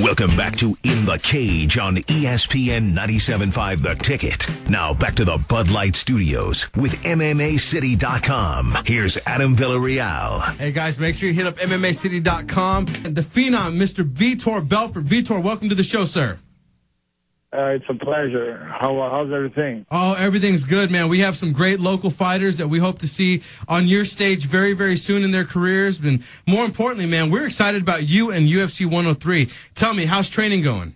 Welcome back to In the Cage on ESPN 97.5 The Ticket. Now back to the Bud Light Studios with MMAcity.com. Here's Adam Villarreal. Hey guys, make sure you hit up MMAcity.com. The Phenom, Mr. Vitor Belfort. Vitor, welcome to the show, sir. It's a pleasure. How's everything? Oh, everything's good, man. We have some great local fighters that we hope to see on your stage very, very soon in their careers. And more importantly, man, we're excited about you and UFC 103. Tell me, how's training going?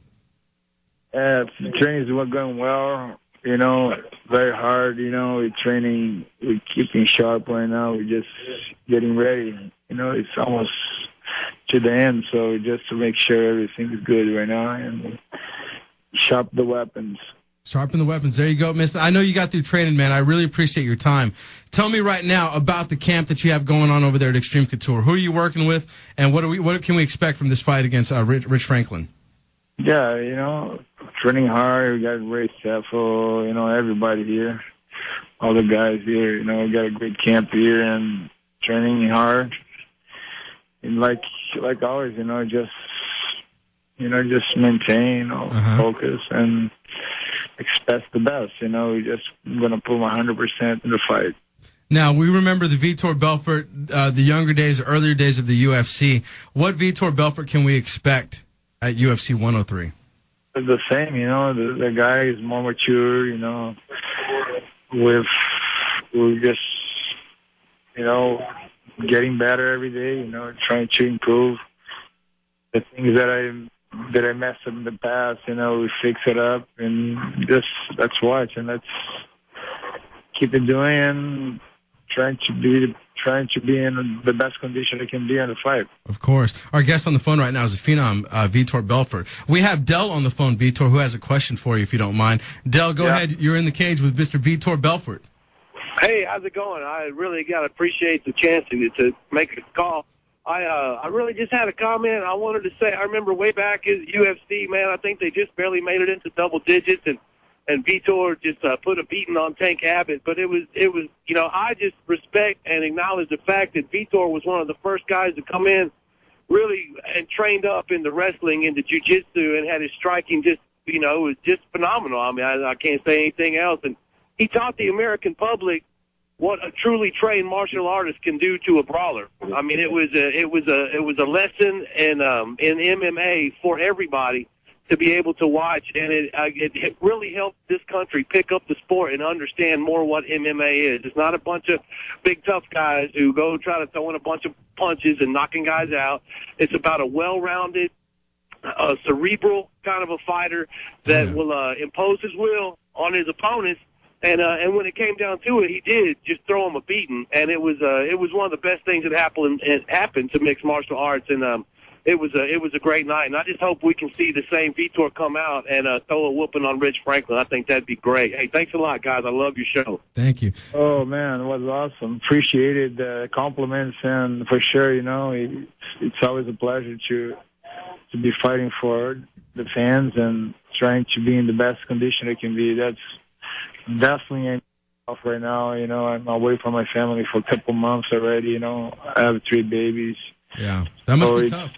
Training's going well. You know, very hard. You know, we're training. We're keeping sharp right now. We're just getting ready. You know, it's almost to the end, so just to make sure everything's good right now and sharpen the weapons. Sharpen the weapons. There you go, mister. I know you got through training, man. I really appreciate your time. Tell me right now about the camp that you have going on over there at Extreme Couture. Who are you working with, and what can we expect from this fight against Rich Franklin? Yeah, you know, training hard. We got Ray Seffel, you know, everybody here, all the guys here. You know, we got a great camp here and training hard. And like always, you know, just maintain, focus and expect the best. You know, we're just going to put 100% in the fight. Now, we remember the Vitor Belfort, the younger days, earlier days of the UFC. What Vitor Belfort can we expect at UFC 103? It's the same, you know. The guy is more mature, you know. We're just, you know, getting better every day, you know, trying to improve the things that I messed up in the past, you know, we fix it up and just let's watch and let's keep it doing and trying to be in the best condition it can be in the fight. Of course. Our guest on the phone right now is the Phenom, Vitor Belfort. We have Del on the phone, Vitor, who has a question for you if you don't mind. Del, go ahead. You're in the cage with Mr. Vitor Belfort. Hey, how's it going? I really got to appreciate the chance to make a call. I really just had a comment. I wanted to say, I remember way back in UFC, man, I think they just barely made it into double digits, and Vitor just put a beating on Tank Abbott. But it was, you know, I just respect and acknowledge the fact that Vitor was one of the first guys to come in really and trained up in the wrestling, in the jiu-jitsu, and had his striking just, you know, it was just phenomenal. I mean, I can't say anything else. And he taught the American public what a truly trained martial artist can do to a brawler. I mean, it was a lesson in MMA for everybody to be able to watch, and it really helped this country pick up the sport and understand more what MMA is. It's not a bunch of big tough guys who go try to throw in a bunch of punches and knocking guys out. It's about a well-rounded, cerebral kind of a fighter that will impose his will on his opponents. And when it came down to it, he did just throw him a beating, and it was one of the best things that happened to mixed martial arts, and it was a great night. And I just hope we can see the same Vitor come out and throw a whooping on Rich Franklin. I think that'd be great. Hey, thanks a lot, guys. I love your show. Thank you. Oh man, it was awesome. Appreciated the compliments, and for sure, you know, it's always a pleasure to be fighting for the fans and trying to be in the best condition it can be. That's definitely off right now. You know, I'm away from my family for a couple months already. You know, I have 3 babies. Yeah, that must be tough.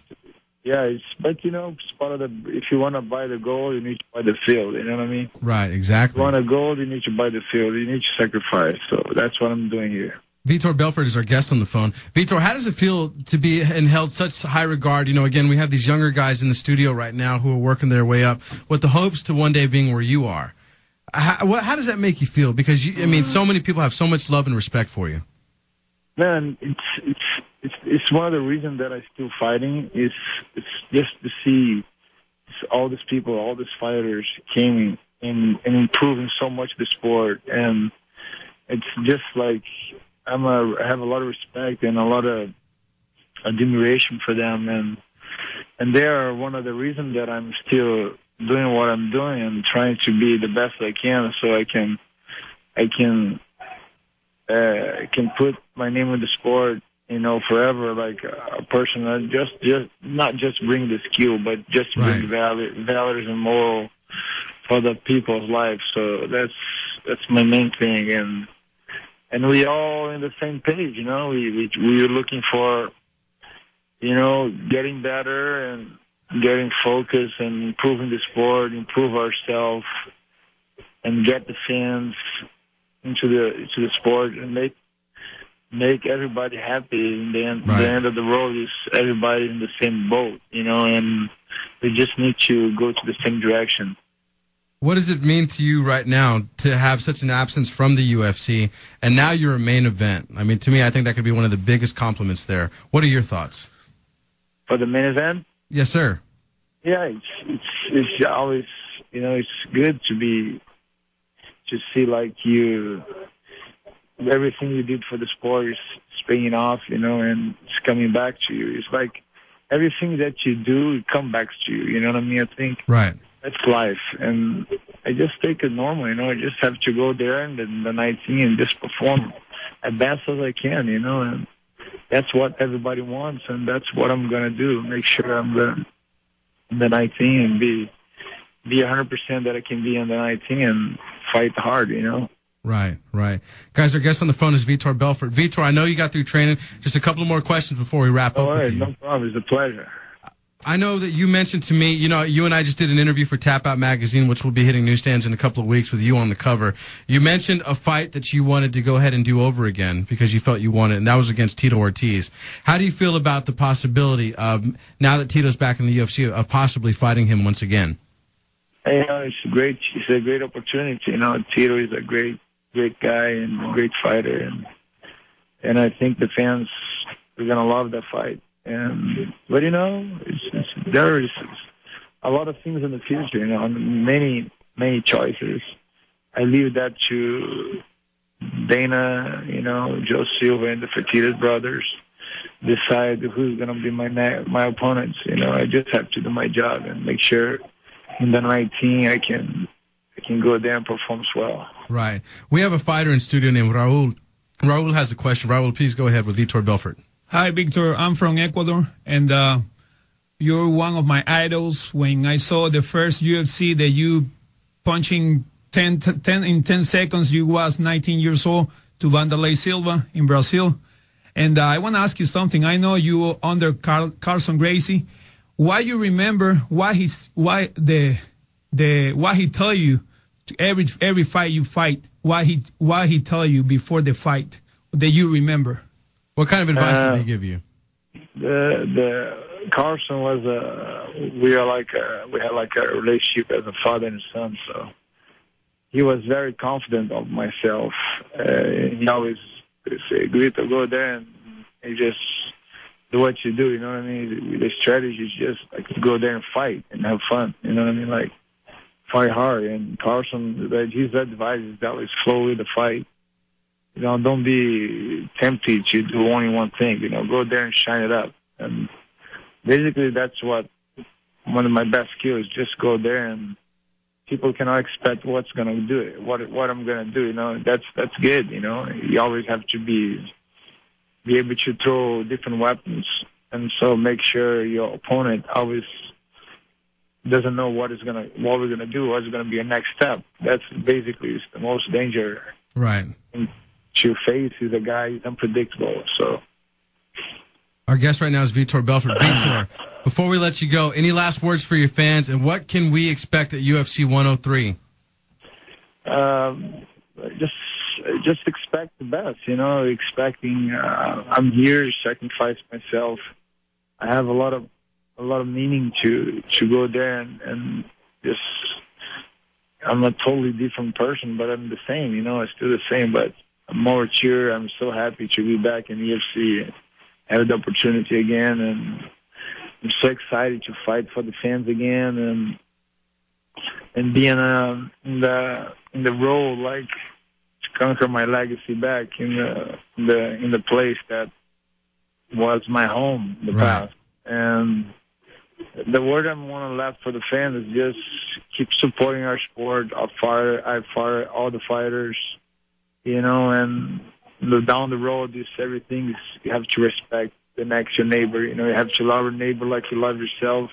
Yeah, but you know, it's part of if you want to buy the gold, you need to buy the field. You know what I mean? Right, exactly. If you want a gold, you need to buy the field. You need to sacrifice. So that's what I'm doing here. Vitor Belfort is our guest on the phone. Vitor, how does it feel to be and held such high regard? You know, again, we have these younger guys in the studio right now who are working their way up with the hopes to one day being where you are. How does that make you feel? Because I mean, so many people have so much love and respect for you. Man, it's one of the reasons that I'm still fighting. It's just to see all these people, all these fighters came and improving so much the sport, and it's just like I have a lot of respect and a lot of admiration for them, and they are one of the reasons that I'm still doing what I'm doing and trying to be the best I can, so I can put my name in the sport, you know, forever, like a person that just not just bring the skill, but just bring values and moral for the people's lives. So that's my main thing, and we all in the same page, you know. We're looking for, you know, getting better and getting focused and improving the sport, improve ourselves, and get the fans into the sport and make everybody happy. In the end, the end of the road is everybody in the same boat, and we just need to go to the same direction. What does it mean to you right now to have such an absence from the UFC, and now you're a main event? I mean, to me, I think that could be one of the biggest compliments there. What are your thoughts? For the main event? Yes, sir. Yeah, it's always, it's good to see like everything you did for the sport is paying off, and it's coming back to you. It's like everything that you do, it comes back to you. You know what I mean? I think that's life, and I just take it normal. I just have to go there and the 19 and just perform as best as I can. And that's what everybody wants, and that's what I'm gonna do. Make sure I'm the 19 and be 100% that I can be on the 19 and fight hard. Right. Guys, our guest on the phone is Vitor Belfort. Vitor, I know you got through training. Just a couple more questions before we wrap up with you. No problem. It's a pleasure. I know that you mentioned to me, you and I just did an interview for Tap Out Magazine, which will be hitting newsstands in a couple of weeks with you on the cover. You mentioned a fight that you wanted to go ahead and do over again because you felt you wanted, and that was against Tito Ortiz. How do you feel about the possibility of, now that Tito's back in the UFC, of possibly fighting him once again? It's a great opportunity. Tito is a great guy and a great fighter, and I think the fans are gonna love that fight. But there is a lot of things in the future. Many choices. I leave that to Dana, Joe Silva and the Fertitas brothers decide who's gonna be my opponents. I just have to do my job and make sure in the 19 I can go there and perform well. Right. We have a fighter in studio named Raul. Raul has a question. Raul, please go ahead with Vitor Belfort. Hi, Victor. I'm from Ecuador, and you're one of my idols. When I saw the first UFC that you punching 10 in 10 seconds, you was 19 years old, to Vanderlei Silva in Brazil. And I want to ask you something. I know you were under Carlson Gracie. Why you remember what he tell you to every fight you fight? Why he tell you before the fight that you remember? What kind of advice did he give you? The Carlson was we had like a relationship as a father and son. So he was very confident of myself. He always say, "Grito, go there and just do what you do." You know what I mean? The strategy is just like go there and fight and have fun. You know what I mean? Like fight hard. And Carlson, his advice is always flow with the fight. Don't be tempted to do only one thing. Go there and shine it up. And basically, that's what one of my best skills. Just go there, and people cannot expect what's gonna do it. What I'm gonna do. That's good. You always have to be able to throw different weapons, and so make sure your opponent always doesn't know what we're gonna do. What's gonna be a next step. That's basically the most danger. Right. To face is a guy who's unpredictable. So our guest right now is Vitor Belfort. Vitor, before we let you go, any last words for your fans, and what can we expect at UFC 103? Just expect the best. Expecting. I'm here to sacrifice myself. I have a lot of meaning to go there and just. I'm a totally different person, but I'm the same. I'm still the same, but I'm more mature. I'm so happy to be back in the UFC and have the opportunity again, and I'm so excited to fight for the fans again and be in the role like to conquer my legacy back in the place that was my home in the past. And the word I want to left for the fans is just keep supporting our sport. I fire all the fighters, and down the road, everything is you have to respect the next your neighbor. You have to love your neighbor like you love yourself.